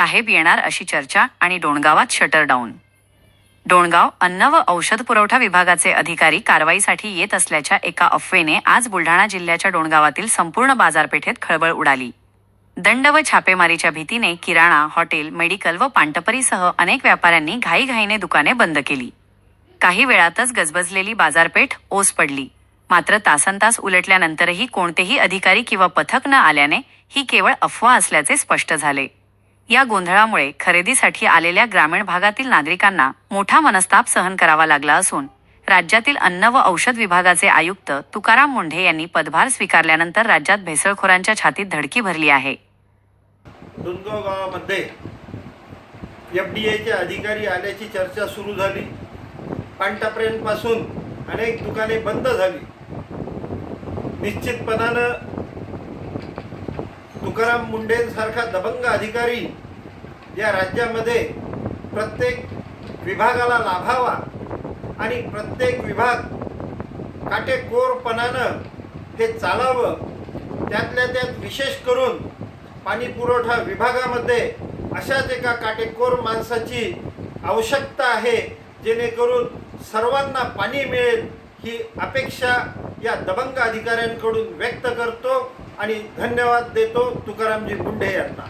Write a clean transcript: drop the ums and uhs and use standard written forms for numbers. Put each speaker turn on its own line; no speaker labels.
साहेब येणार अशी चर्चा आणि डोणगावात शटर डाऊन. डोणगाव अन्न व औषध पुरवठा विभागाचे अधिकारी कारवाईसाठी येत असल्याच्या एका अफवेने आज बुलढाणा जिल्ह्याच्या डोणगावातील संपूर्ण बाजारपेठेत खळबळ उडाली. दंड व छापेमारीच्या भीतीने किराणा, हॉटेल, मेडिकल व पानटपरीसह अनेक व्यापाऱ्यांनी घाईघाईने दुकाने बंद केली. काही वेळातच गजबजलेली बाजारपेठ ओस पडली. मात्र तासनतास उलटल्यानंतरही कोणतेही अधिकारी किंवा पथक न आल्याने ही केवळ अफवा असल्याचे स्पष्ट झाले. या गोंधळामुळे खरेदीसाठी आलेल्या ग्रामीण भागातील नागरिकांना मोठा मनस्ताप सहन करावा लागला असून राज्यातील अन्न व औषध विभागाचे आयुक्त तुकाराम मुंढे यांनी पदभार स्वीकारल्यानंतर राज्यात भेसळखोरांच्या छातीत धडकी भरली आहे.
डोणगाव गावामध्ये FDAचे अधिकारी आल्याची चर्चा सुरू झाली. पानटपऱ्यांपासून अनेक दुकाने बंद झाली. निश्चितपणानं तुकाराम मुंढेंसारखा दबंग अधिकारी या राज्यामध्ये प्रत्येक विभागाला लाभावा आणि प्रत्येक विभाग काटेकोरपणानं हे चालावं. त्यातल्या त्यात विशेष करून पाणी पुरवठा विभागामध्ये अशाच एका काटेकोर माणसाची आवश्यकता आहे, जेणेकरून सर्वांना पाणी मिळेल ही अपेक्षा या दबंग अधिकाऱ्यांकडून व्यक्त करतो आणि धन्यवाद देतो तुकारामजी मुंढे यांना.